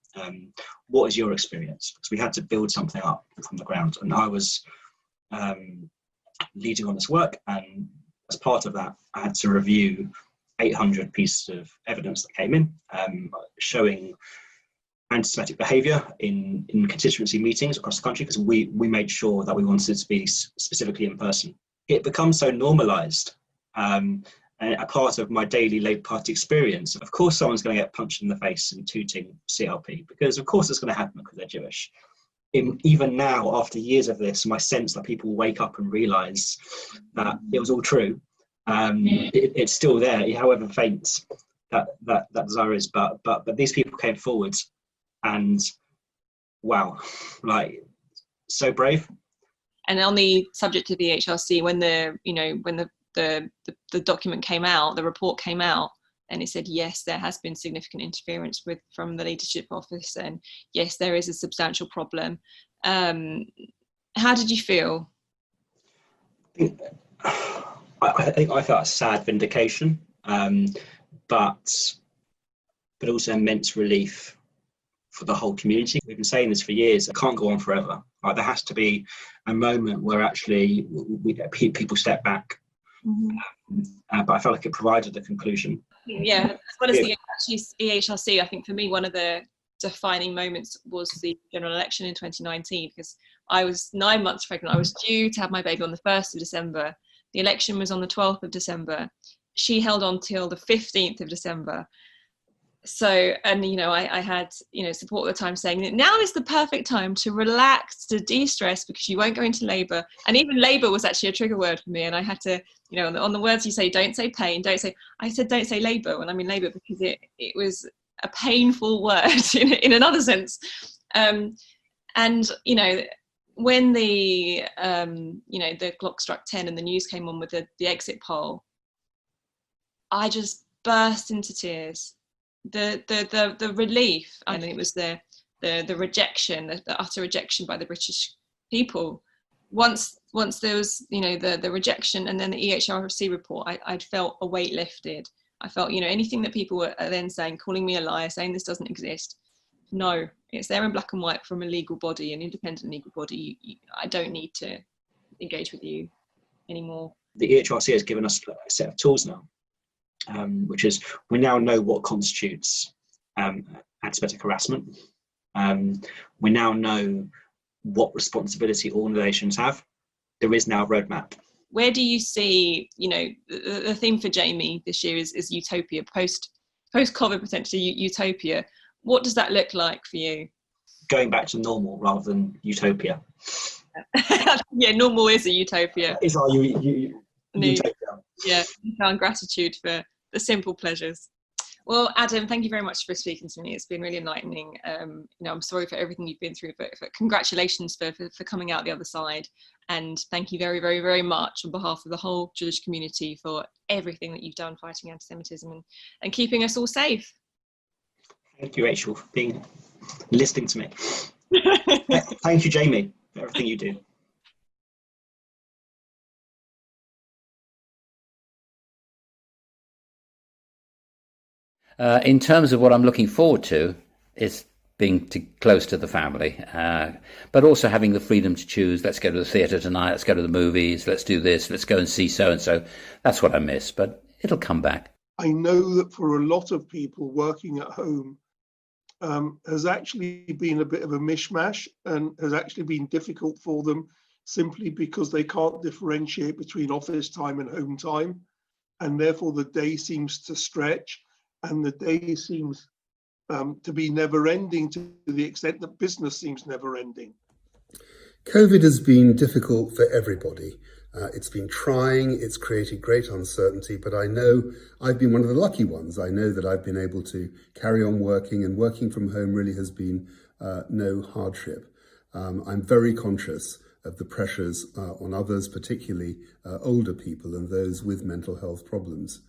What is your experience? Because we had to build something up from the ground, and I was leading on this work, and as part of that I had to review 800 pieces of evidence that came in, showing anti-Semitic behaviour in constituency meetings across the country, because we made sure that we wanted it to be specifically in person. It becomes so normalised, and a part of my daily Labour Party experience. Of course someone's going to get punched in the face and tooting CLP, because of course it's going to happen because they're Jewish. Even now, after years of this, my sense that people wake up and realise that it was all true. It's still there, however faint that desire is. But these people came forward, and wow, like, so brave. And on the subject of the HRC, when the document came out, the report came out, and it said, yes, there has been significant interference from the leadership office, and yes, there is a substantial problem. How did you feel? I think I felt a sad vindication, but also immense relief for the whole community. We've been saying this for years. It can't go on forever. There has to be a moment where actually people step back. Mm-hmm. But I felt like it provided the conclusion. Yeah, as well as the EHRC, I think for me one of the defining moments was the general election in 2019, because I was 9 months pregnant. I was due to have my baby on the 1st of December. The election was on the 12th of December. She held on till the 15th of December. So, and I had support at the time saying that now is the perfect time to relax, to de-stress, because you won't go into labour. And even labour was actually a trigger word for me, and I had to, on the words you say, don't say pain, I said don't say labour when I'm in labour, because it was a painful word in another sense. And when the the clock struck 10 and the news came on with the exit poll, I just burst into tears. The relief, and it was the rejection, the utter rejection by the British people. Once there was the rejection and then the EHRC report, I'd felt a weight lifted. I felt anything that people were then saying, calling me a liar, saying this doesn't exist. No, it's there in black and white from a legal body, an independent legal body. I don't need to engage with you anymore. The EHRC has given us a set of tools now, which is we now know what constitutes antisemitic harassment. We now know what responsibility organisations have. There is now a roadmap. Where do you see, the theme for Jamie this year is Utopia, post-COVID potentially Utopia. What does that look like for you? Going back to normal rather than utopia. Yeah, normal is a utopia. Is our utopia. Yeah, found gratitude for the simple pleasures. Well, Adam, thank you very much for speaking to me. It's been really enlightening. I'm sorry for everything you've been through, but congratulations for coming out the other side. And thank you very, very, very much on behalf of the whole Jewish community for everything that you've done fighting anti-Semitism and keeping us all safe. Thank you, Rachel, for listening to me. Thank you, Jamie, for everything you do. In terms of what I'm looking forward to, it's being close to the family, but also having the freedom to choose. Let's go to the theatre tonight, let's go to the movies, let's do this, let's go and see so-and-so. That's what I miss, but it'll come back. I know that for a lot of people working at home has actually been a bit of a mishmash and has actually been difficult for them simply because they can't differentiate between office time and home time. And therefore the day seems to stretch and the day seems to be never ending to the extent that business seems never ending. COVID has been difficult for everybody. It's been trying, it's created great uncertainty, but I know I've been one of the lucky ones. I know that I've been able to carry on working, and working from home really has been no hardship. I'm very conscious of the pressures on others, particularly older people and those with mental health problems.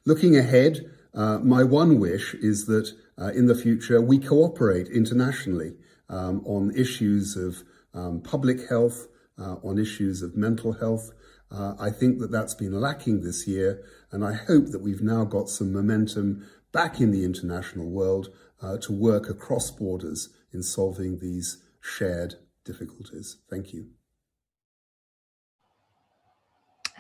Looking ahead, my one wish is that in the future we cooperate internationally on issues of public health, on issues of mental health. I think that that's been lacking this year, and I hope that we've now got some momentum back in the international world to work across borders in solving these shared difficulties. Thank you.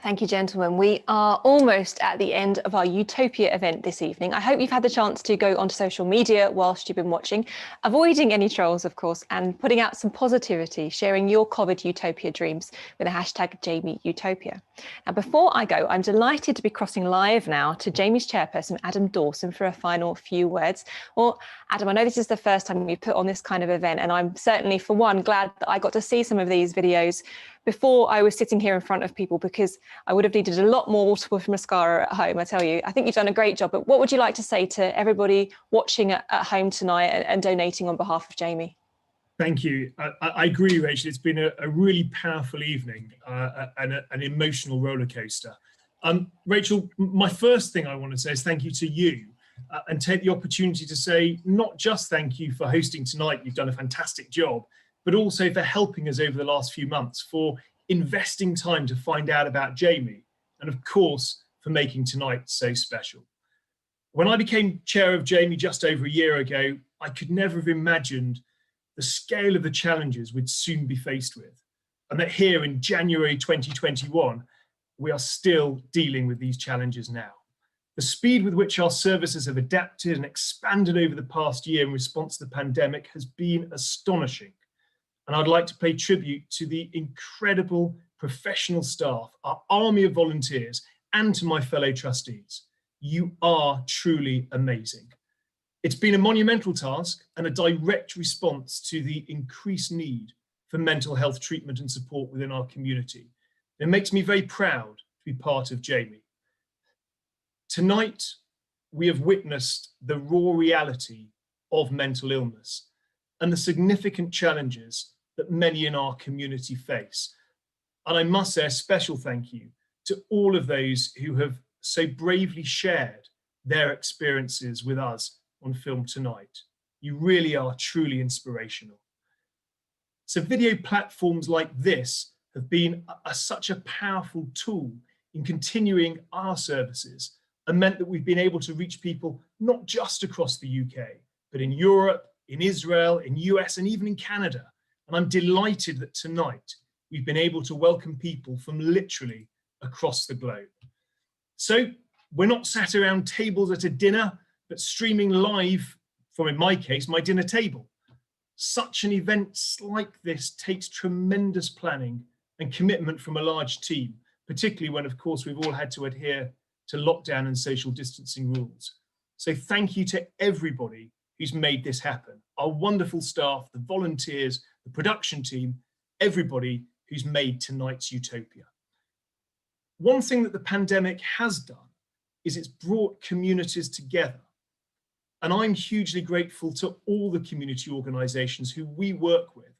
Thank you, gentlemen. We are almost at the end of our Utopia event this evening. I hope you've had the chance to go onto social media whilst you've been watching, avoiding any trolls, of course, and putting out some positivity, sharing your COVID Utopia dreams with the hashtag #JamieUtopia. Now, before I go, I'm delighted to be crossing live now to Jamie's chairperson, Adam Dawson, for a final few words. Well, Adam, I know this is the first time you've put on this kind of event, and I'm certainly, for one, glad that I got to see some of these videos before I was sitting here in front of people, because I would have needed a lot more waterproof mascara at home, I tell you. I think you've done a great job, but what would you like to say to everybody watching at home tonight and donating on behalf of Jamie? Thank you. I agree, Rachel. It's been a really powerful evening and an emotional roller coaster. Rachel, my first thing I want to say is thank you to you and take the opportunity to say not just thank you for hosting tonight, you've done a fantastic job, but also for helping us over the last few months, for investing time to find out about Jamie, and of course, for making tonight so special. When I became chair of Jamie just over a year ago, I could never have imagined the scale of the challenges we'd soon be faced with, and that here in January 2021, we are still dealing with these challenges now. The speed with which our services have adapted and expanded over the past year in response to the pandemic has been astonishing. And I'd like to pay tribute to the incredible professional staff, our army of volunteers, and to my fellow trustees. You are truly amazing. It's been a monumental task and a direct response to the increased need for mental health treatment and support within our community. It makes me very proud to be part of Jamie. Tonight, we have witnessed the raw reality of mental illness and the significant challenges that many in our community face. And I must say a special thank you to all of those who have so bravely shared their experiences with us on Film Tonight. You really are truly inspirational. So video platforms like this have been such a powerful tool in continuing our services and meant that we've been able to reach people not just across the UK, but in Europe, in Israel, in US, and even in Canada. And I'm delighted that tonight we've been able to welcome people from literally across the globe. So we're not sat around tables at a dinner, but streaming live from, in my case, my dinner table. Such an event like this takes tremendous planning and commitment from a large team, particularly when, of course, we've all had to adhere to lockdown and social distancing rules. So thank you to everybody who's made this happen. Our wonderful staff, the volunteers, the production team, everybody who's made tonight's Youtopia. One thing that the pandemic has done is it's brought communities together. And I'm hugely grateful to all the community organisations who we work with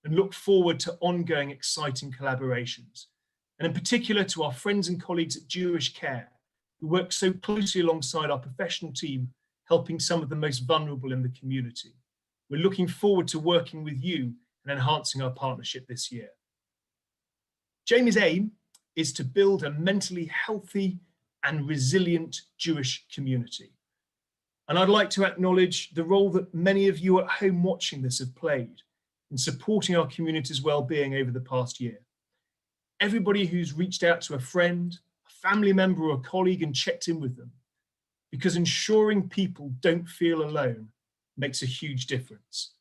and look forward to ongoing exciting collaborations. And in particular to our friends and colleagues at Jewish Care, who work so closely alongside our professional team, helping some of the most vulnerable in the community. We're looking forward to working with you and enhancing our partnership this year. Jamie's aim is to build a mentally healthy and resilient Jewish community. And I'd like to acknowledge the role that many of you at home watching this have played in supporting our community's well-being over the past year. Everybody who's reached out to a friend, a family member or a colleague and checked in with them, because ensuring people don't feel alone makes a huge difference.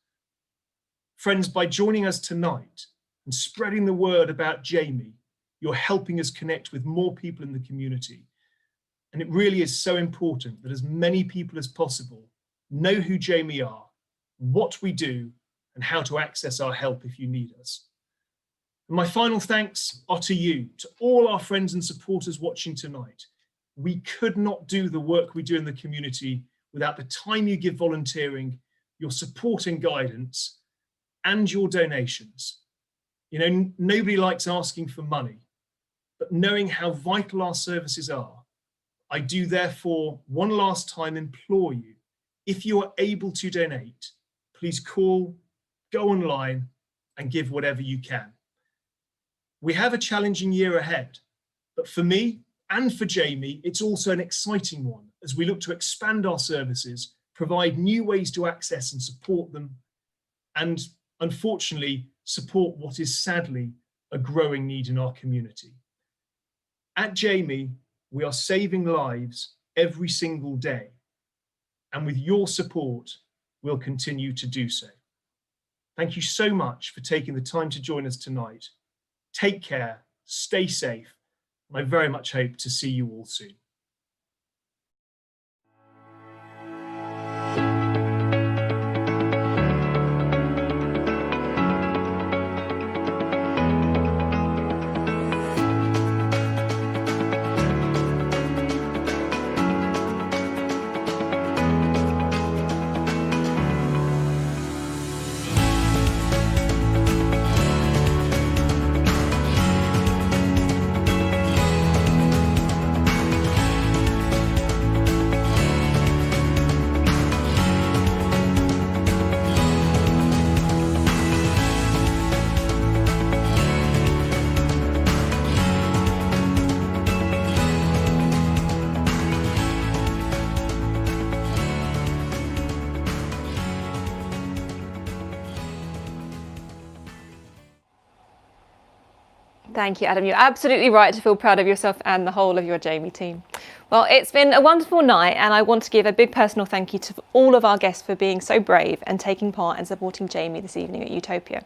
Friends, by joining us tonight and spreading the word about Jamie, you're helping us connect with more people in the community. And it really is so important that as many people as possible know who Jamie are, what we do, and how to access our help if you need us. And my final thanks are to you, to all our friends and supporters watching tonight. We could not do the work we do in the community without the time you give volunteering, your support and guidance, and your donations. You know, nobody likes asking for money, but knowing how vital our services are, I do therefore one last time implore you, if you are able to donate, please call, go online and give whatever you can. We have a challenging year ahead, but for me and for Jamie, it's also an exciting one as we look to expand our services, provide new ways to access and support them, and unfortunately support what is sadly a growing need in our community. At Jamie, we are saving lives every single day, and with your support, we'll continue to do so. Thank you so much for taking the time to join us tonight. Take care, stay safe, and I very much hope to see you all soon. Thank you, Adam. You're absolutely right to feel proud of yourself and the whole of your Jamie team. Well, it's been a wonderful night, and I want to give a big personal thank you to all of our guests for being so brave and taking part and supporting Jamie this evening at Youtopia.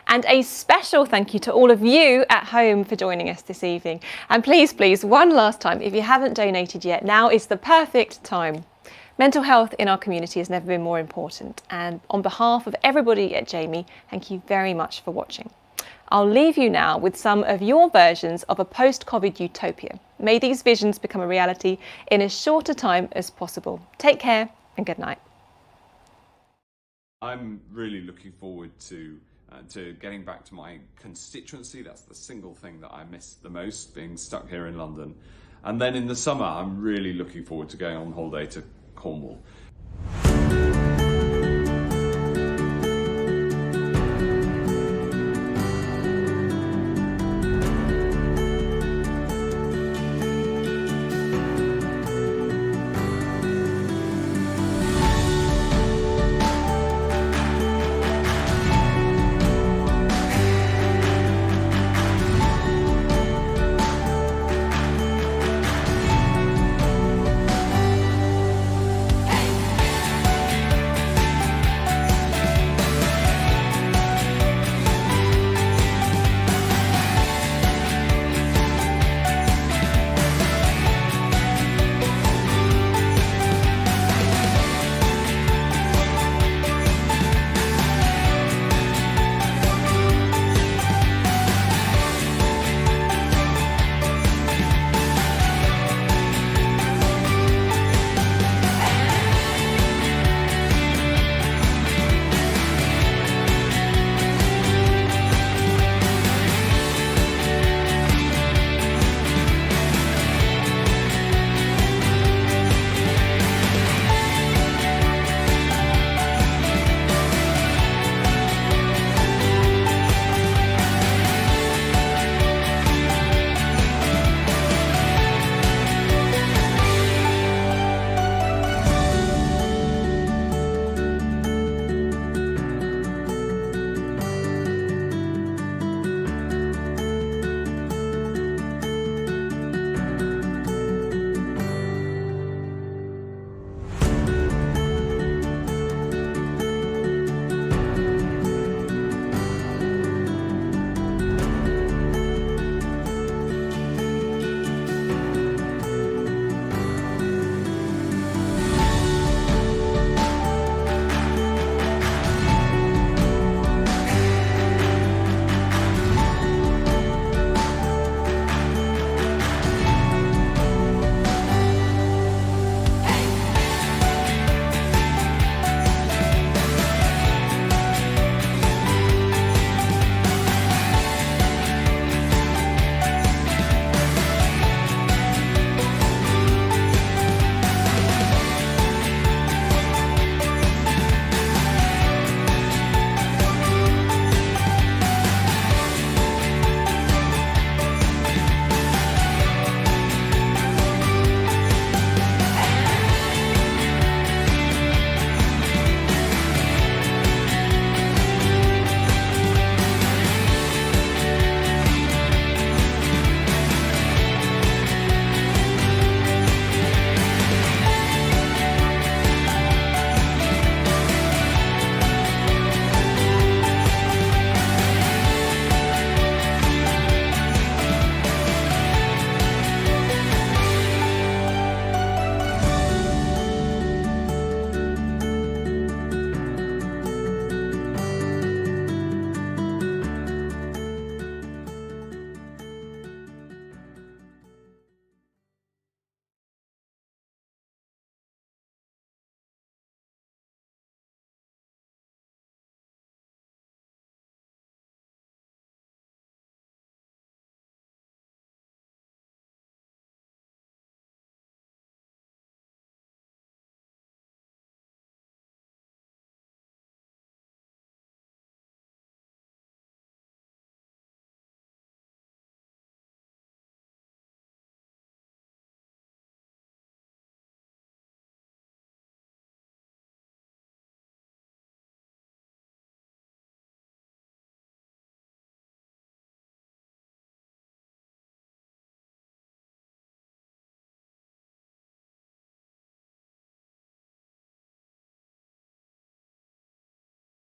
And a special thank you to all of you at home for joining us this evening. And please, please, one last time, if you haven't donated yet, now is the perfect time. Mental health in our community has never been more important. And on behalf of everybody at Jamie, thank you very much for watching. I'll leave you now with some of your versions of a post-COVID utopia. May these visions become a reality in as short a time as possible. Take care and good night. I'm really looking forward to to getting back to my constituency. That's the single thing that I miss the most, being stuck here in London. And then in the summer, I'm really looking forward to going on holiday to Cornwall.